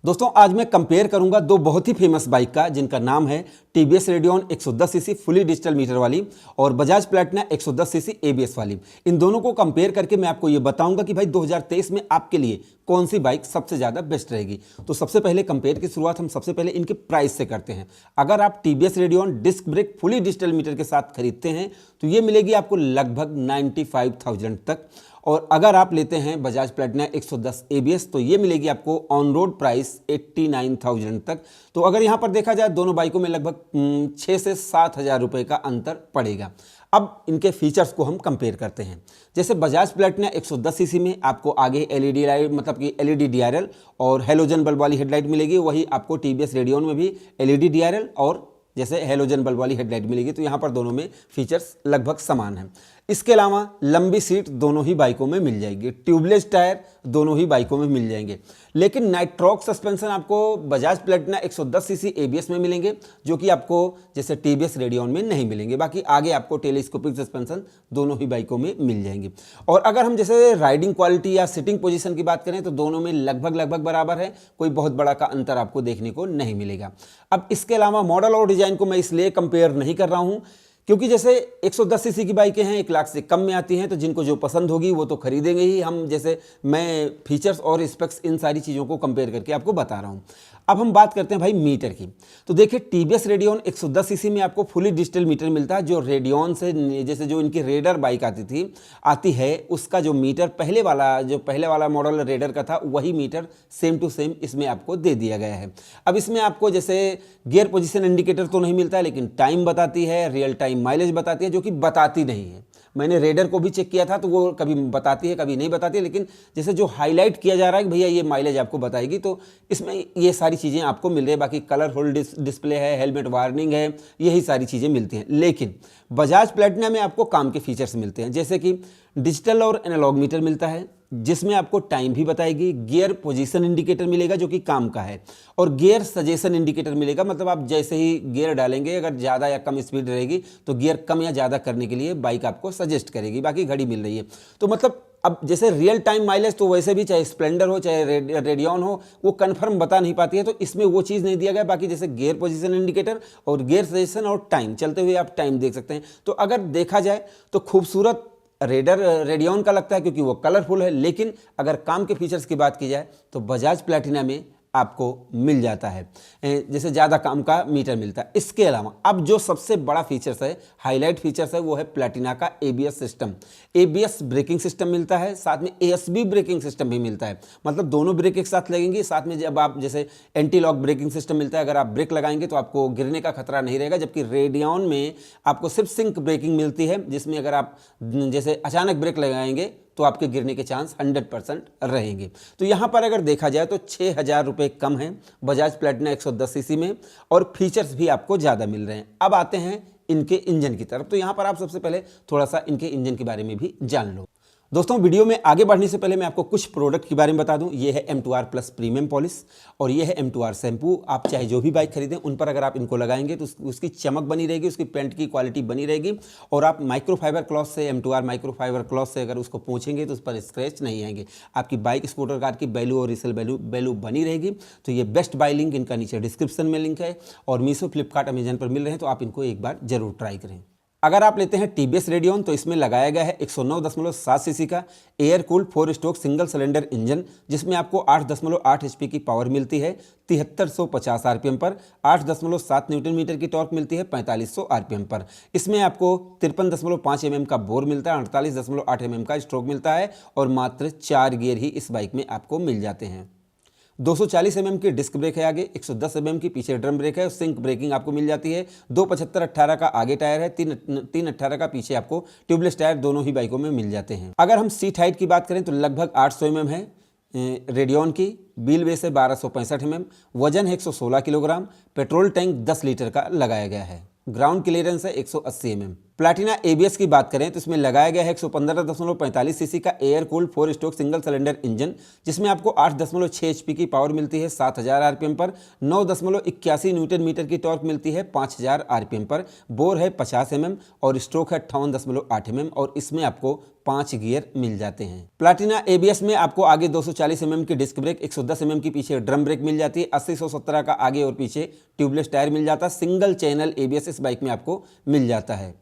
दोस्तों आज मैं कंपेयर करूंगा दो बहुत ही फेमस बाइक का, जिनका नाम है TVS radian 110 CC fully digital metre वाली और बजाज प्लैटिना 110 सीसी एबीएस वाली। इन दोनों को कंपेयर करके मैं आपको ये बताऊंगा कि भाई 2023 में आपके लिए कौन सी बाइक सबसे ज़्यादा बेस्ट रहेगी। तो सबसे पहले कंपेयर की शुरुआत हम सबसे पहले इनके प्राइस से करते हैं। अगर आप TVS Radeon disc brake fully digital meter के साथ खरीदते हैं तो ये मिलेगी आपको लगभग 95,000 तक, और अगर आप लेते हैं बजाज प्लैटिना 110 एबीएस तो ये मिलेगी आपको ऑन रोड प्राइस 89,000 तक। तो अगर यहाँ पर देखा जाए दोनों बाइकों में लगभग 6 से 7,000 रुपये का अंतर पड़ेगा। अब इनके फीचर्स को हम कंपेयर करते हैं। जैसे बजाज प्लैटिना 110 सीसी में आपको आगे एलईडी लाइट मतलब कि एलईडी डीआरएल और हेलोजन बल्ब वाली हेडलाइट मिलेगी, वही आपको टीवीएस रेडियन में भी एलईडी डीआरएल और जैसे हेलोजन बल्ब वाली हेडलाइट मिलेगी। तो यहाँ पर दोनों में फीचर्स लगभग समान हैं। इसके अलावा लंबी सीट दोनों ही बाइकों में मिल जाएगी, ट्यूबलेस टायर दोनों ही बाइकों में मिल जाएंगे। लेकिन नाइट्रॉक सस्पेंशन आपको बजाज प्लैटिना 110 सीसी एबीएस में मिलेंगे, जो कि आपको जैसे टीवीएस रेडियन में नहीं मिलेंगे। बाकी आगे आपको टेलीस्कोपिक सस्पेंशन दोनों ही बाइकों में मिल जाएंगे। और अगर हम जैसे राइडिंग क्वालिटी या सिटिंग पोजीशन की बात करें तो दोनों में लगभग बराबर है, कोई बहुत बड़ा का अंतर आपको देखने को नहीं मिलेगा। अब इसके अलावा मॉडल और डिजाइन को मैं इसलिए कंपेयर नहीं कर रहा हूं क्योंकि जैसे 110 सीसी की बाइकें हैं 1 लाख से कम में आती हैं, तो जिनको जो पसंद होगी वो तो खरीदेंगे ही। हम जैसे मैं फीचर्स और स्पेक्स इन सारी चीज़ों को कंपेयर करके आपको बता रहा हूँ। अब हम बात करते हैं भाई मीटर की। तो देखिए टीवीएस रेडियन 110 सीसी में आपको फुली डिजिटल मीटर मिलता है, जो रेडियन से जैसे जो इनकी रेडर बाइक आती है उसका जो मीटर पहले वाला मॉडल रेडर का था वही मीटर सेम टू सेम इसमें आपको दे दिया गया है। अब इसमें आपको जैसे गियर पोजीशन इंडिकेटर तो नहीं मिलता है, लेकिन टाइम बताती है, रियल टाइम माइलेज बताती है, जो कि बताती नहीं है। मैंने रेडर को भी चेक किया था तो वो कभी बताती है कभी नहीं बताती है, लेकिन जैसे जो हाईलाइट किया जा रहा है कि भैया ये माइलेज आपको बताएगी, तो इसमें ये सारी चीज़ें आपको मिल रही है। बाकी कलरफुल डिस्प्ले है, हेलमेट वार्निंग है, यही सारी चीज़ें मिलती हैं। लेकिन बजाज प्लैटिना में आपको काम के फीचर्स मिलते हैं, जैसे कि डिजिटल और एनालॉग मीटर मिलता है जिसमें आपको टाइम भी बताएगी, गियर पोजीशन इंडिकेटर मिलेगा जो कि काम का है, और गियर सजेशन इंडिकेटर मिलेगा। मतलब आप जैसे ही गियर डालेंगे अगर ज़्यादा या कम स्पीड रहेगी तो गियर कम या ज़्यादा करने के लिए बाइक आपको सजेस्ट करेगी। बाकी घड़ी मिल रही है। तो मतलब अब जैसे रियल टाइम माइलेज तो वैसे भी चाहे स्प्लेंडर हो चाहे रेडियन हो वो कंफर्म बता नहीं पाती है, तो इसमें वो चीज़ नहीं दिया गया। बाकी जैसे गियर पोजीशन इंडिकेटर और गियर सजेशन और टाइम, चलते हुए आप टाइम देख सकते हैं। तो अगर देखा जाए तो खूबसूरत रेडियन का लगता है क्योंकि वो कलरफुल है, लेकिन अगर काम के फीचर्स की बात की जाए तो बजाज प्लैटिना में आपको मिल जाता है, जैसे ज़्यादा काम का मीटर मिलता है। इसके अलावा अब जो सबसे बड़ा फीचर्स है, हाईलाइट फीचर्स है, वो है प्लैटिना का ABS system. ABS braking system मिलता है, साथ में एएसबी ब्रेकिंग सिस्टम भी मिलता है। मतलब दोनों ब्रेक एक साथ लगेंगी। साथ में जब आप जैसे एंटी लॉक ब्रेकिंग सिस्टम मिलता है, अगर आप ब्रेक लगाएंगे तो आपको गिरने का खतरा नहीं रहेगा। जबकि रेडियन में आपको सिर्फ सिंक ब्रेकिंग मिलती है, जिसमें अगर आप जैसे अचानक ब्रेक लगाएंगे तो आपके गिरने के चांस 100% रहेंगे। तो यहाँ पर अगर देखा जाए तो 6,000 रुपये कम है बजाज प्लैटिना 110 सीसी में, और फीचर्स भी आपको ज़्यादा मिल रहे हैं। अब आते हैं इनके इंजन की तरफ। तो यहाँ पर आप सबसे पहले थोड़ा सा इनके इंजन के बारे में भी जान लो। दोस्तों वीडियो में आगे बढ़ने से पहले मैं आपको कुछ प्रोडक्ट के बारे में बता दूं। ये है M2R प्लस प्रीमियम पॉलिश और ये है M2R शैम्पू। आप चाहे जो भी बाइक खरीदें उन पर अगर आप इनको लगाएंगे तो उसकी चमक बनी रहेगी, उसकी पेंट की क्वालिटी बनी रहेगी। और आप माइक्रोफाइबर क्लॉथ से M2R माइक्रोफाइबर क्लॉथ से अगर उसको पोंछेंगे तो उस पर स्क्रैच नहीं आएंगे। आपकी बाइक स्कूटर कार की वैल्यू और रीसेल वैल्यू बनी रहेगी। तो ये बेस्ट बाय लिंक इनका नीचे डिस्क्रिप्शन में लिंक है, और मीशो, फ्लिपकार्ट, अमेजन पर मिल रहे हैं, तो आप इनको एक बार जरूर ट्राई करें। अगर आप लेते हैं टीवीएस रेडियन तो इसमें लगाया गया है 109.7 सीसी का air cooled 4 stroke single cylinder engine, जिसमें आपको 8.8 एचपी की पावर मिलती है 7350 आरपीएम पर, 8.7 न्यूटन मीटर की टॉर्क मिलती है 4500 आरपीएम पर। इसमें आपको 53.5 एमएम का बोर मिलता है, 48.8 एमएम का स्ट्रोक मिलता है, और मात्र 4 गियर ही इस बाइक में आपको मिल जाते हैं। 240 एमएम की डिस्क ब्रेक है आगे, 110 एमएम की पीछे ड्रम ब्रेक है, सिंक ब्रेकिंग आपको मिल जाती है। 275/18 का आगे टायर है, 318 का पीछे आपको ट्यूबलेस टायर दोनों ही बाइकों में मिल जाते हैं। अगर हम सीट हाइट की बात करें तो लगभग 800 एमएम है रेडियन की, व्हील बेस है 1265 एमएम, वजन है 116 किलोग्राम, पेट्रोल टैंक 10 लीटर का लगाया गया है, ग्राउंड क्लियरेंस है 180 एमएम। प्लैटिना एबीएस की बात करें तो इसमें लगाया गया है 115.45 सीसी का air cooled 4 stroke single cylinder engine, जिसमें आपको 8.6 एचपी की पावर मिलती है 7000 आरपीएम पर, 9.81 न्यूटन मीटर की टॉर्क मिलती है 5000 आरपीएम पर, बोर है 50 mm और स्ट्रोक है 58.8 mm और इसमें आपको 5 गियर मिल जाते हैं। प्लैटिना एबीएस में आपको आगे 240 mm की डिस्क ब्रेक, 110 mm की पीछे ड्रम ब्रेक मिल जाती है, 80/117 का आगे और पीछे ट्यूबलेस टायर मिल जाता है, सिंगल चैनल एबीएस इस बाइक में आपको मिल जाता है।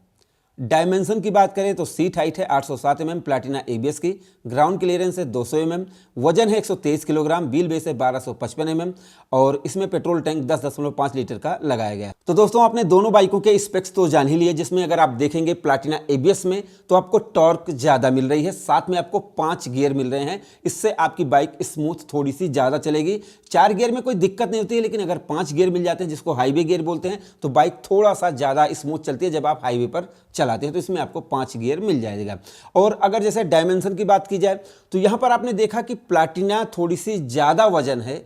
डायमेंशन की बात करें तो सीट हाइट है 807 mm प्लैटिना एबीएस की, ग्राउंड क्लियरेंस है 200 mm, वजन है 123 किलोग्राम, व्हील बेस है 1255 mm और इसमें पेट्रोल टैंक 10.5 लीटर का लगाया गया है। तो दोस्तों आपने दोनों बाइकों के स्पेक्स तो जान ही लिए, जिसमें अगर आप देखेंगे प्लैटिना एबीएस में तो आपको टॉर्क ज़्यादा मिल रही है, साथ में आपको 5 गियर मिल रहे हैं, इससे आपकी बाइक स्मूथ थोड़ी सी ज़्यादा चलेगी। 4 गियर में कोई दिक्कत नहीं होती है, लेकिन अगर 5 गियर मिल जाते हैं जिसको हाईवे गियर बोलते हैं तो बाइक थोड़ा सा ज़्यादा स्मूथ चलती है जब आप हाईवे पर चलाते हैं, तो इसमें आपको 5 गियर मिल जाएगा। और अगर जैसे डायमेंशन की बात की जाए तो यहां पर आपने देखा कि प्लैटिना थोड़ी सी ज़्यादा वजन है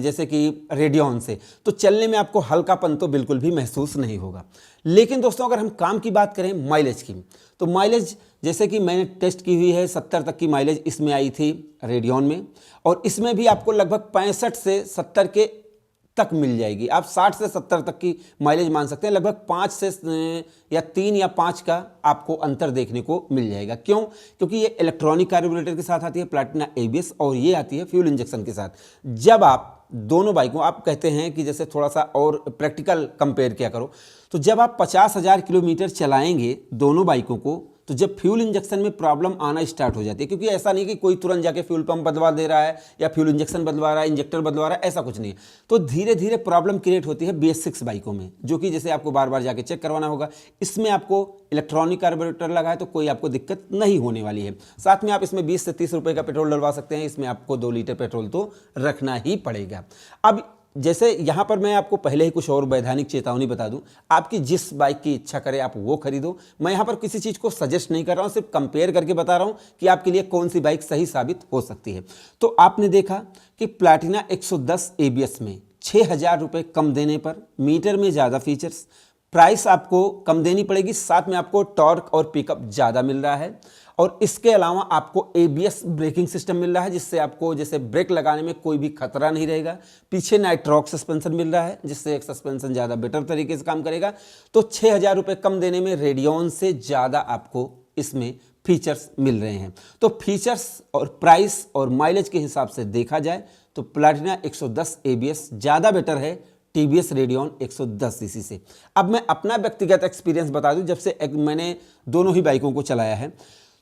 जैसे कि रेडियन से, तो चलने में आपको हल्कापन तो बिल्कुल भी महसूस नहीं होगा। लेकिन दोस्तों अगर हम काम की बात करें माइलेज की, तो माइलेज जैसे कि मैंने टेस्ट की हुई है 70 तक की माइलेज इसमें आई थी रेडियन में, और इसमें भी आपको लगभग 65 से 70 के तक मिल जाएगी। आप 60 से 70 तक की माइलेज मान सकते हैं, लगभग 5 से या 3 या 5 का आपको अंतर देखने को मिल जाएगा। क्यों? क्योंकि ये इलेक्ट्रॉनिक कार्बोरेटर के साथ आती है प्लैटिना एबीएस और ये आती है फ्यूल इंजेक्शन के साथ। जब आप दोनों बाइकों, आप कहते हैं कि जैसे थोड़ा सा और प्रैक्टिकल कंपेयर किया करो, तो जब आप 50,000 किलोमीटर चलाएंगे दोनों बाइकों को, तो जब फ्यूल इंजेक्शन में प्रॉब्लम आना स्टार्ट हो जाती है, क्योंकि ऐसा नहीं कि कोई तुरंत जाके फ्यूल पंप बदलवा दे रहा है या फ्यूल इंजेक्शन बदलवा रहा है, इंजेक्टर बदलवा रहा है, ऐसा कुछ नहीं है। तो धीरे धीरे प्रॉब्लम क्रिएट होती है BS6 बाइकों में, जो कि जैसे आपको बार बार जाके चेक करवाना होगा। इसमें आपको इलेक्ट्रॉनिक कार्बोरेटर लगा है तो कोई आपको दिक्कत नहीं होने वाली है। साथ में आप इसमें 20 से 30 रुपये का पेट्रोल डलवा सकते हैं, इसमें आपको 2 लीटर पेट्रोल तो रखना ही पड़ेगा। अब जैसे यहाँ पर मैं आपको पहले ही कुछ और वैधानिक चेतावनी बता दूं, आपकी जिस बाइक की इच्छा करे आप वो खरीदो। मैं यहाँ पर किसी चीज़ को सजेस्ट नहीं कर रहा हूँ, सिर्फ कंपेयर करके बता रहा हूँ कि आपके लिए कौन सी बाइक सही साबित हो सकती है। तो आपने देखा कि प्लैटिना 110 एबीएस में 6,000 रुपये कम देने पर मीटर में ज़्यादा फीचर्स, प्राइस आपको कम देनी पड़ेगी, साथ में आपको टॉर्क और पिकअप ज़्यादा मिल रहा है, और इसके अलावा आपको एबीएस ब्रेकिंग सिस्टम मिल रहा है, जिससे आपको जैसे ब्रेक लगाने में कोई भी खतरा नहीं रहेगा। पीछे नाइट्रॉक सस्पेंशन मिल रहा है, जिससे एक सस्पेंशन ज़्यादा बेटर तरीके से काम करेगा। तो 6,000 रुपये कम देने में रेडियन से ज़्यादा आपको इसमें फीचर्स मिल रहे हैं। तो फीचर्स और प्राइस और माइलेज के हिसाब से देखा जाए तो प्लैटिना 110 एबीएस ज़्यादा बेटर है टीवीएस रेडियन 110 सीसी से। अब मैं अपना व्यक्तिगत एक्सपीरियंस बता दूं, जब से मैंने दोनों ही बाइकों को चलाया है,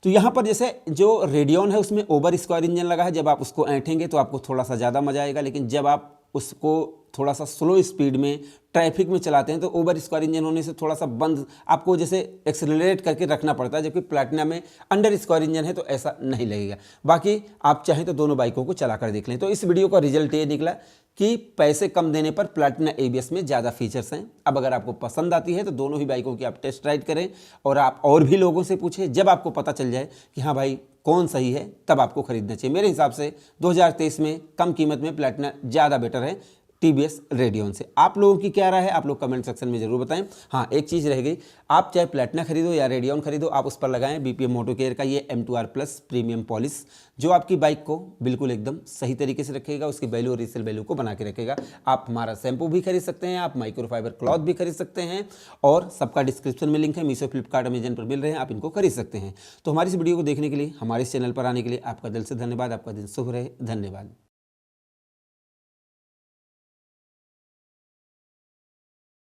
तो यहाँ पर जैसे जो रेडियन है उसमें ओवर स्क्वायर इंजन लगा है, जब आप उसको ऐंठेंगे तो आपको थोड़ा सा ज़्यादा मजा आएगा, लेकिन जब आप उसको थोड़ा सा स्लो स्पीड में ट्रैफिक में चलाते हैं तो ओवर स्क्वायर इंजन होने से थोड़ा सा बंद आपको जैसे एक्सेलरेट करके रखना पड़ता है, जबकि प्लैटिना में अंडर स्क्वायर इंजन है तो ऐसा नहीं लगेगा। बाकी आप चाहें तो दोनों बाइकों को चला कर देख लें। तो इस वीडियो का रिजल्ट ये निकला कि पैसे कम देने पर प्लैटिना एबीएस में ज़्यादा फीचर्स हैं। अब अगर आपको पसंद आती है तो दोनों ही बाइकों की आप टेस्ट राइड करें और आप और भी लोगों से पूछें। जब आपको पता चल जाए कि हाँ भाई कौन सही है, तब आपको खरीदना चाहिए। मेरे हिसाब से 2023 में कम कीमत में प्लैटिना ज़्यादा बेटर है टीवीएस रेडियन से। आप लोगों की क्या राय है, आप लोग कमेंट सेक्शन में जरूर बताएं। हाँ, एक चीज़ रह गई, आप चाहे प्लैटिना खरीदो या रेडियन खरीदो, आप उस पर लगाएं बीपीएम मोटो केयर का ये M2R+ प्रीमियम पॉलिश, जो आपकी बाइक को बिल्कुल एकदम सही तरीके से रखेगा, उसकी वैल्यू और रीसेल वैल्यू को बना के रखेगा। आप हमारा शैम्पू भी खरीद सकते हैं, आप माइक्रोफाइबर क्लॉथ भी खरीद सकते हैं, और सबका डिस्क्रिप्शन में लिंक है। मीशो, फ्लिपकार्ट, अमेजन पर मिल रहे हैं, आप इनको खरीद सकते हैं। तो हमारी इस वीडियो को देखने के लिए, हमारे इस चैनल पर आने के लिए आपका दिल से धन्यवाद। आपका दिन शुभ रहे। धन्यवाद।